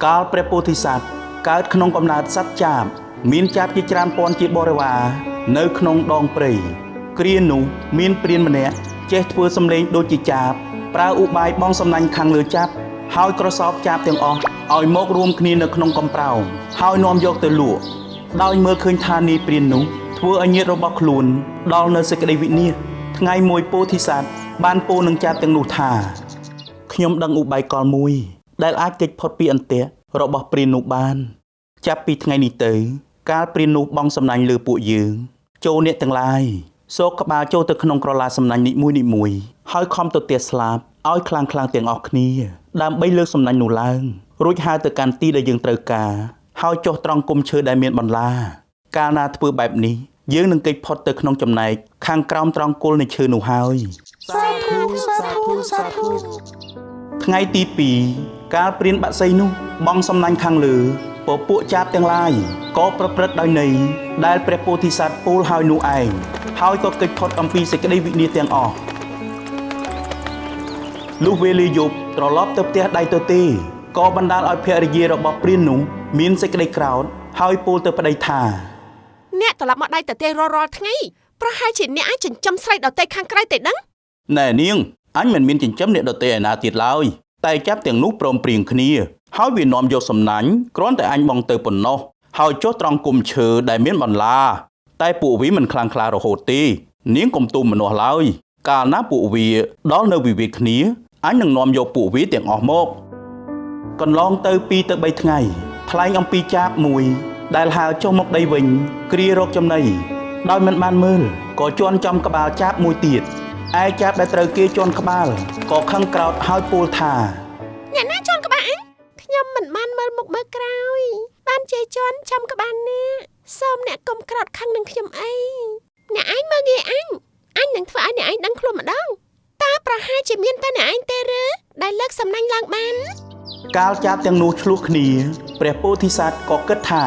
កាលព្រះពោធិសត្វកើតក្នុងកំណើតសត្វចាបមានចាបជាច្រើនពាន់ជាបរិវារនៅក្នុងដងព្រៃគ្រានោះមានព្រានម្នាក់ចេះធ្វើសម្លេងដូចជាចាបប្រើឧបាយបងសំណាញ់ខាងលើចាបហើយក្រសោបចាបទាំងអស់ឲ្យមករួមគ្នានៅក្នុងកំប្រោងហើយនាំយកទៅលក់ដោយមើលឃើញថានាយព្រាននោះធ្វើឲ្យញាតិរបស់ខ្លួនដល់នៅសេចក្តីវិនាសថ្ងៃមួយពោធិសត្វបានពោលនឹងចាបទាំងនោះថាខ្ញុំដឹងឧបាយកលមួយដែលអាចគេចផុតពីអន្ទាក់របស់ព្រាននោះបានចាប់ពីថ្ងៃនេះទៅកាលព្រាននោះបងសំណាញ់លើពួកយើងចូលអ្នកទាំងឡាយសោកក្បាលចូលទៅក្នុងក្រឡាសំណាញ់នីមួយហើយខំទៅទះស្លាប់ឲ្យខ្លាំងទាំងអស់គ្នាដើម្បីលើកសំណាញ់នោះឡើងរួចហើរទៅកាន់ទីដែលយើងត្រូវការហើយចុះត្រង់គុម្ពឈើដែលមានបន្លាកាលណាធ្វើបែបនេះយើងនឹងគេចផុតទៅក្នុងចំណែកខាងក្រោមត្រង់គល់នៃឈើនោះហើយសាធុថ្ងៃទី2កាលព្រានបាក់សីនោះបងសំណាញ់ខាងលើពពួកចាបទាំងឡាយក៏ប្រព្រឹត្តដោយន័យដែលព្រះពោធិសត្វពោលឲ្យនោះឯងហើយក៏គេចផុតអំពីសេចក្តីវិនាសទាំងអស់លុះវេលាយប់ត្រឡប់ទៅផ្ទះដៃទៅទេក៏បណ្ដាលឲ្យភរិយារបស់ព្រាននោះមានសេចក្តីក្រោធហើយពោលទៅប្តីថាអ្នកត្រឡប់មកដៃទៅទេរាល់ថ្ងៃប្រហែលជាអ្នកអាចចិញ្ចឹមស្រីដតេខាងក្រៅទេដឹងណែនាងអញមិនមានចិញ្ចឹមអ្នកដតេឯណាទៀតឡើយតែចាប់ទាំងនោះព្រមព្រៀងគ្នាហើយវានាំយកសំណាញ់គ្រាន់តែអញបងទៅប៉ុណ្ណោះហើយចុះត្រង់គុម្ពឈើដែលមានបន្លាតែពួកវាមិនខ្លាំងក្លារហូតទេនាងកុំទូមម្នាស់ឡើយកាលណាពួកវាដល់នៅវិវាទគ្នាអញនឹងនាំយកពួកវាទាំងអស់មកកន្លងទៅ2ទៅ3ថ្ងៃថ្លែងអំពីចាបមួយដែលហើរចុះមកដីវិញគ្រារកចំណីដោយមិនបានមើលក៏ជន់ចំក្បាលចាបមួយទៀតឯចាបដែលត្រូវគេជន់ក្បាលក៏ខឹងក្រោធហើយពោលថាអ្នកណាជន់ក្បាលអញខ្ញុំមិនបានមើលមុខមើលក្រោយបានជេរជន់ចំក្បាលនេះសូមអ្នកកុំក្រោធខឹងនឹងខ្ញុំអីអ្នកឯងមើលងាយអញនឹងធ្វើឲ្យអ្នកឯងដឹងខ្លួនម្ដងតើប្រហែលជាមានតែអ្នកឯងទេឬដែលលើកសំណាញ់ឡើងបានកាលចាបទាំងនោះឆ្លោះគ្នាព្រះពោធិសត្វក៏គិតថា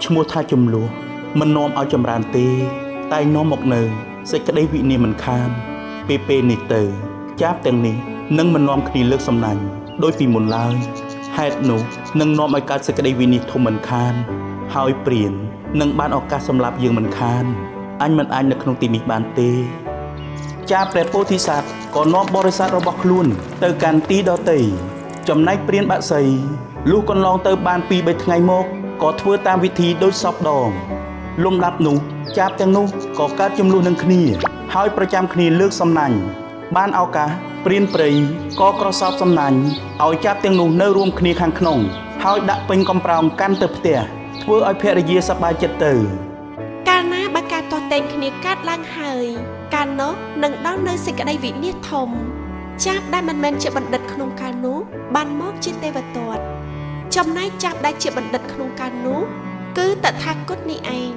ឈ្មោះថាចំនួនមិននាំឲ្យចម្រើនទេតែនាំមកនៅសេចក្តីវិនាសមិនខានពេលនេះទៅចាបទាំងនេះនឹងមិននាំគ្នាលើកសំណាញ់ដោយពីមុនឡើយហេតុនោះនឹងនាំឲ្យកើតសេចក្តីវិនាសធំមិនខានហើយព្រាននឹងបានឱកាសសម្លាប់យើងមិនខានអញមិនអាចនៅក្នុងទីនេះបានទេចាបព្រះពោធិសត្វក៏នាំបរិស័ទរបស់ខ្លួនទៅកាន់ទីដទៃចំណែកព្រានបាក់សីលុះកន្លងទៅបាន2-3ថ្ងៃមកក៏ធ្វើតាមវិធីដូចសពដងលំដាប់នោះចាបទាំងនោះក៏កើតចំនួននឹងគ្នាហើយប្រចាំគ្នាលើកសំណាញ់បានឱកាសព្រានព្រៃក៏ក្រសោបសំណាញ់ឲ្យចាបទាំងនោះនៅរួមគ្នាខាងក្នុងហើយដាក់ពេញកំប្រោងកាន់ទៅផ្ទះធ្វើឲ្យភរិយាសប្បាយចិត្តទៅកាលណាបើការតតេងគ្នាកើតឡើងហើយកាលនោះនឹងដល់នៅសេចក្តីវិនាសធំចាបដែលមិនមែនជាបណ្ឌិតក្នុងកាលនោះបានមកជាទេវទត្តចំណែកចាបដែលជាបណ្ឌិតក្នុងកាលនោះគឺតថាគតនេះឯង